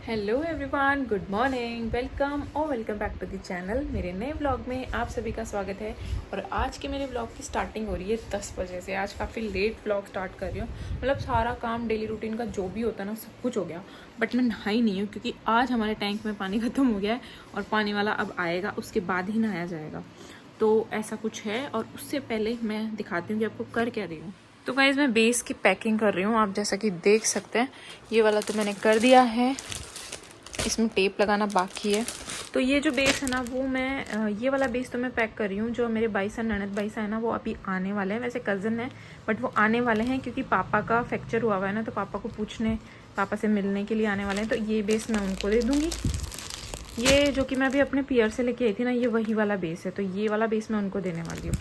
Hello everyone, good morning, welcome back to the channel. मेरे नए vlog में आप सभी का स्वागत है। और आज के मेरे व्लॉग की स्टार्टिंग हो रही है 10 बजे से। आज काफ़ी लेट व्लॉग स्टार्ट कर रही हूँ। मतलब सारा काम डेली रूटीन का जो भी होता है ना, सब कुछ हो गया। बट मैं नहाई नहीं हूँ क्योंकि आज हमारे टैंक में पानी ख़त्म हो गया है और पानी वाला अब आएगा, उसके बाद ही नहाया जाएगा। तो ऐसा कुछ है। और उससे पहले मैं दिखाती हूँ कि आपको कर क्या रही हूँ। तो गाइस, मैं बेस की पैकिंग कर रही हूँ। आप जैसा कि देख सकते हैं, ये वाला तो मैंने कर दिया है, इसमें टेप लगाना बाकी है। तो ये जो बेस है ना, वो मैं ये वाला बेस तो मैं पैक कर रही हूँ। जो मेरे भाई सा ननद भाई सा है ना, वो अभी आने वाले हैं। वैसे कज़न है बट वो आने वाले हैं क्योंकि पापा का फ्रैक्चर हुआ है ना, तो पापा को पूछने, पापा से मिलने के लिए आने वाले हैं। तो ये बेस मैं उनको दे दूँगी। ये जो कि मैं अभी अपने पियर से लेके आई थी ना, ये वही वाला बेस है। तो ये वाला बेस मैं उनको देने वाली हूँ।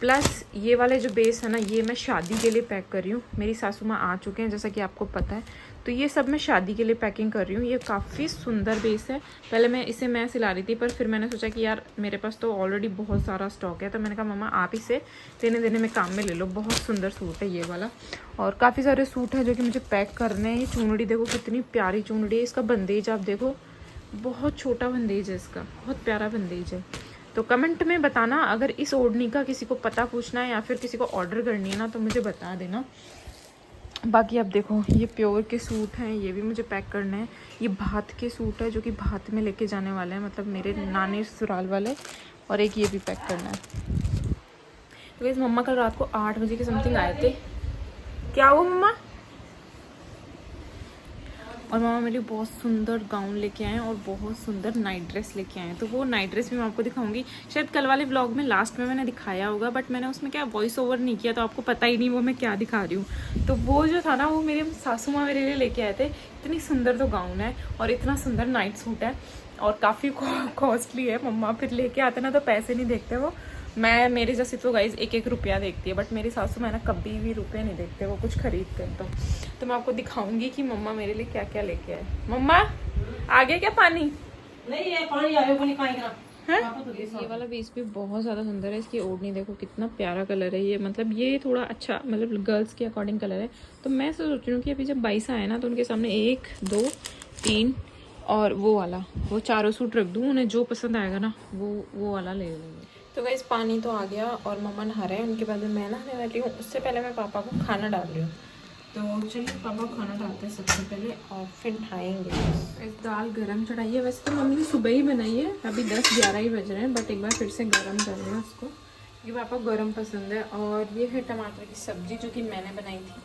प्लस ये वाले जो बेस है ना, ये मैं शादी के लिए पैक कर रही हूँ। मेरी सासू माँ आ चुके हैं जैसा कि आपको पता है। तो ये सब मैं शादी के लिए पैकिंग कर रही हूँ। ये काफ़ी सुंदर बेस है। पहले मैं सिला रही थी, पर फिर मैंने सोचा कि यार मेरे पास तो ऑलरेडी बहुत सारा स्टॉक है। तो मैंने कहा मम्मा आप इसे देने में काम में ले लो। बहुत सुंदर सूट है ये वाला। और काफ़ी सारे सूट हैं जो कि मुझे पैक करने हैं। ये चुनड़ी देखो, कितनी प्यारी चुनड़ी है। इसका बंदेज आप देखो, बहुत छोटा बंदेज है इसका, बहुत प्यारा बंदेज है। तो कमेंट में बताना अगर इस ओढ़नी का किसी को पता पूछना है या फिर किसी को ऑर्डर करनी है ना, तो मुझे बता देना। बाकी आप देखो, ये प्योर के सूट हैं, ये भी मुझे पैक करना है। ये भात के सूट है जो कि भात में लेके जाने वाले हैं, मतलब मेरे नानी ससुराल वाले। और एक ये भी पैक करना है। तो इस मम्मा कल रात को 8 बजे के समथिंग आए थे। क्या हुआ मम्मा? और मामा मेरे बहुत सुंदर गाउन लेके आए हैं और बहुत सुंदर नाइट ड्रेस लेके आए हैं। तो वो नाइट ड्रेस भी मैं आपको दिखाऊंगी। शायद कल वाले व्लॉग में लास्ट में मैंने दिखाया होगा, बट मैंने उसमें क्या वॉइस ओवर नहीं किया, तो आपको पता ही नहीं वो मैं क्या दिखा रही हूँ। तो वो जो था ना, वो मेरे सासू माँ मेरे लिए लेके आए थे। इतनी सुंदर तो गाउन है और इतना सुंदर नाइट सूट है और काफ़ी कॉस्टली है। मम्मा फिर लेके आते ना तो पैसे नहीं देखते वो। मैं मेरे जैसे तो गाइज 1-1 रुपया देखती है, बट मेरी सासू माँ ना कभी भी रुपये नहीं देखते वो कुछ खरीदते हैं। तो मैं आपको दिखाऊंगी कि मम्मा मेरे लिए क्या क्या लेके आए। मम्मा आ गया क्या पानी? नहीं है पानी आवे पानी खाएगा। ये वाला बेस भी बहुत ज़्यादा सुंदर है। इसकी ओढ़नी देखो, कितना प्यारा कलर है ये। मतलब ये थोड़ा अच्छा, मतलब गर्ल्स के अकॉर्डिंग कलर है। तो मैं सोच रही हूँ कि अभी जब 22 आए ना, तो उनके सामने 1 2 3 और वो वाला, वो चारों सूट रख दूँ। उन्हें जो पसंद आएगा ना, वो वाला ले लेंगे। तो गाइस, पानी तो आ गया और मम्मा नहा रहे हैं। उनके बाद में मैं नहाने वाली हूँ। उससे पहले मैं पापा को खाना डाल रही हूँ। तो चलिए पापा को खाना डालते हैं सबसे पहले और फिर नहाएंगे। इस दाल गरम चढ़ाई है। वैसे तो मम्मी ने सुबह ही बनाई है, अभी 10-11 ही बज रहे हैं, बट एक बार फिर से गरम कर रहे हैं उसको। ये पापा को गरम पसंद है। और ये है टमाटर की सब्जी जो कि मैंने बनाई थी,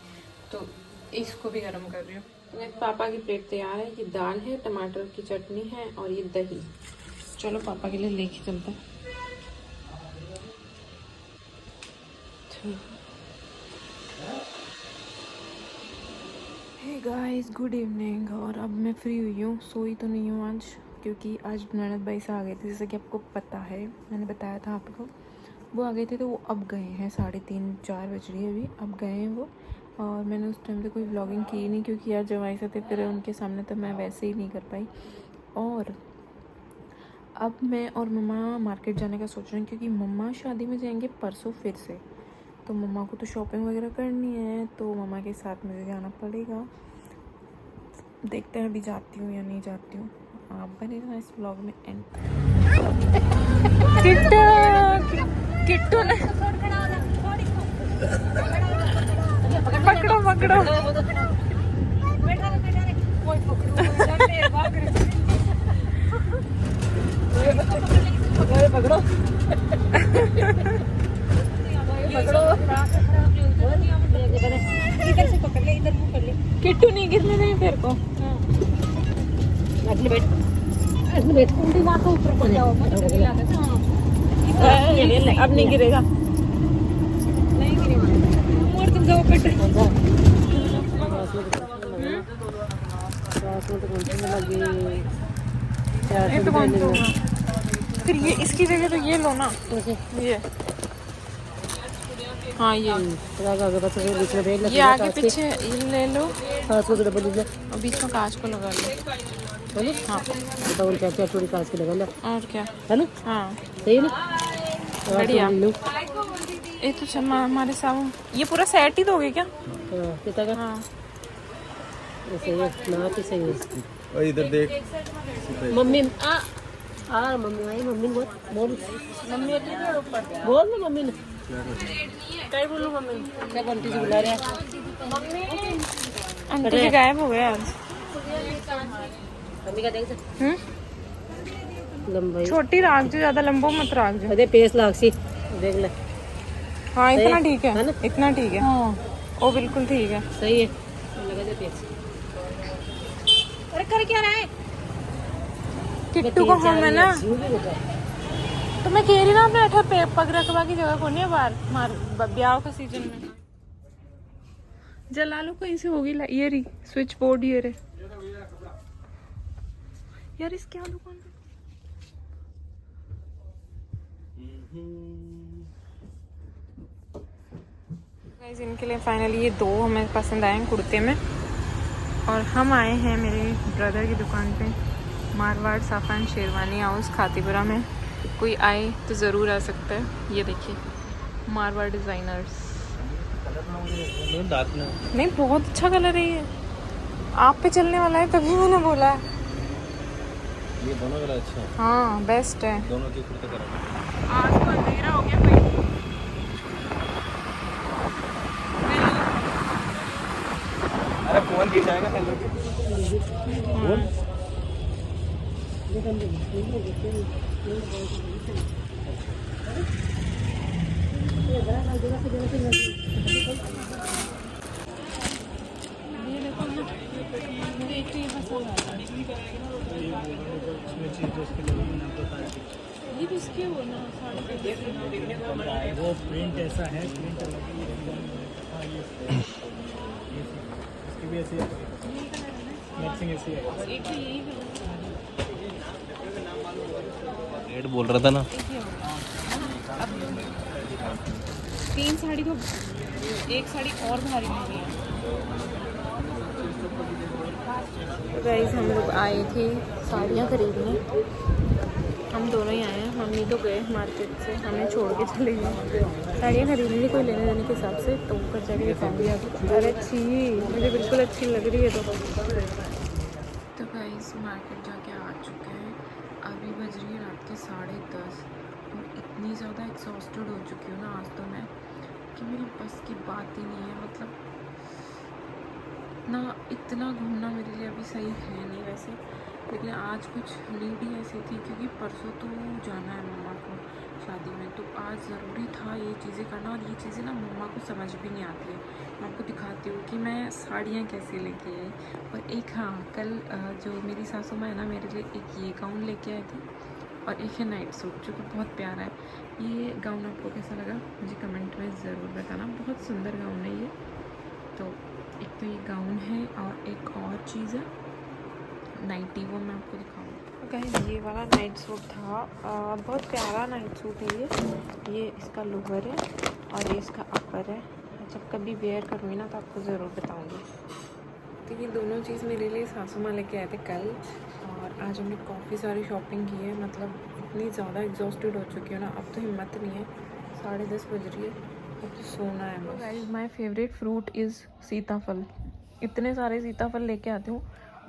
तो इसको भी गरम कर रही हूँ। तो पापा की प्लेट तैयार है। ये दाल है, टमाटर की चटनी है और ये दही। चलो पापा के लिए लेके चलते हैं। Hey guys, good evening. और अब मैं फ्री हुई हूँ, सोई तो नहीं हूँ आज, क्योंकि आज ननद भाई से आ गए थे, जैसे कि आपको पता है, मैंने बताया था आपको। वो आ गए थे तो वो अब गए हैं। 3:30-4 बज रही है अभी, अब गए हैं वो। और मैंने उस टाइम पे कोई व्लॉगिंग की नहीं, क्योंकि यार जब ऐसे थे फिर उनके सामने तो मैं वैसे ही नहीं कर पाई। और अब मैं और मम्मा मार्केट जाने का सोच रहे हैं, क्योंकि मम्मा शादी में जाएंगे परसों फिर से। तो मम्मा को तो शॉपिंग वगैरह करनी है, तो मम्मा के साथ मुझे जाना पड़ेगा। देखते हैं अभी जाती हूँ या नहीं जाती हूँ। आप बने रहना इस व्लॉग में एंड। किट्टू ने पकड़ो पकड़ो पकड़ो इधर से पकड़ ले, इधर पकड़ ले। किट्टू नहीं गिरने देंगे तेरे को। अगले बैठ कुंडी वहां तो ऊपर पड़ जाओ। अब नहीं गिरेगा। नहीं गिरेगा। मोड़ तुम जाओ पेट। ये तो कौन सा होगा? फिर ये इसकी जगह तो ये लो ना, ये। हाँ ये आगे पीछे ले लो और बीच में कांच को लगा लो। हाँ बताओ क्या क्या थोड़ी कांच की लगा लो, और क्या है ना? हाँ सही है ना? बढ़िया। ये तो हमारे सामने ये पूरा सेट ही दोगे क्या? कितना का? हाँ सही है ना तो सही है। और इधर देख मम्मी मम्मी भाई मम्मी बोल बोल मम्मी ऊपर बोल ना मम्मी ने क्या बोलूं मम्मी क्या बंटी जी बुला रहे हैं आंटी जी गायब हो गए आज। मम्मी का देख लंबाई छोटी राख जो, ज्यादा लंबो मत राख जो। अरे पेस लाग सी देख ले हाँ इतना ठीक है है ना? इतना ठीक है। हाँ ओ बिल्कुल ठीक है। सही है लगा दे पेस। अरे कर क्या रहा है किट्टू को हम है ना, तो मैं कह रही ना बैठा पग रखवा की जगह को नहीं है बाहर मार ब्याह का सीजन में। जला लो कहीं से होगी ये रही स्विच बोर्ड ये रे यार इसके क्या दुकान पे। गाइस इनके लिए फाइनली ये दो हमें पसंद आए हैं कुर्ते में। और हम आए हैं मेरे ब्रदर की दुकान पे, मारवाड़ साफान शेरवानी हाउस खातीपुरा में। कोई आए तो ज़रूर आ सकता है। ये देखिए मारवाड़ डिज़ाइनर्स। नहीं बहुत अच्छा कलर है ये, आप पे चलने वाला है तभी मैंने बोला है। ये दोनों कलर अच्छा है, हाँ बेस्ट है। दोनों के कुर्ते कलर। आज तो अंधेरा हो गया भाई। अरे फोन गिर जाएगा हेलो बोल। ये किसके हो ना वो प्रिंट ऐसा है, प्रिंट इसकी भी ऐसी मैचिंग ऐसी है। एक तो यही रेड बोल रहा था ना। तीन साड़ी तो एक साड़ी और भारी नहीं है। गाइस हम लोग आए थे साड़ियाँ खरीदने, हम दोनों ही आए हैं। मम्मी तो गए मार्केट से, हमें छोड़ के चले गए साड़ियाँ खरीदने, कोई लेने देने के हिसाब से। तो ऊपर जाके दिखाऊंगी आपको। अरे अच्छी, मुझे बिल्कुल अच्छी लग रही है। तो गाइस मार्केट जाके आ चुके हैं, अभी बज रही है रात के 10:30 और इतनी ज़्यादा एग्जॉस्टेड हो चुकी हूँ ना आज तो मैं कि मेरी बस की बात ही नहीं है। मतलब ना इतना घूमना मेरे लिए अभी सही है नहीं वैसे, लेकिन आज कुछ नीड ही ऐसी थी क्योंकि परसों तो जाना है मम्मा को शादी में, तो आज ज़रूरी था ये चीज़ें करना। और ये चीज़ें ना मम्मा को समझ भी नहीं आती है। मैं आपको दिखाती हूँ कि मैं साड़ियाँ कैसे लेके आई। और एक हाँ कल जो मेरी सासू माँ है ना, मेरे लिए एक ये गाउन लेके आए थे और एक है नाइट सूट जो कि बहुत प्यारा है। ये गाउन आपको कैसा लगा मुझे कमेंट में ज़रूर बताना, बहुत सुंदर गाउन है ये। तो एक तो ये गाउन है और एक और चीज़ है नाइटी, वो मैं आपको दिखाऊंगी। गाइस ये वाला नाइट सूट था, बहुत प्यारा नाइट सूट है ये इसका लोअर है और ये इसका अपर है। जब कभी वेयर करूँगी ना तो आपको ज़रूर बताऊँगी। तो ये दोनों चीज़ मेरे लिए सासू माँ लेके आए थे कल, और आज हमने काफ़ी सारी शॉपिंग की है। मतलब इतनी ज़्यादा एग्जॉस्टेड हो चुकी है ना, अब तो हिम्मत नहीं है। 10:30 बज रही है, अब तो सोना है। Guys my favourite fruit is सीताफल। इतने सारे सीताफल लेके आती हूँ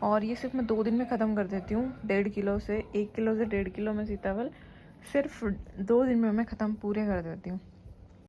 और ये सिर्फ मैं 2 दिन में ख़त्म कर देती हूँ। 1.5 किलो से 1 किलो से 1.5 किलो में सीताफल सिर्फ 2 दिन में मैं ख़त्म पूरे कर देती हूँ।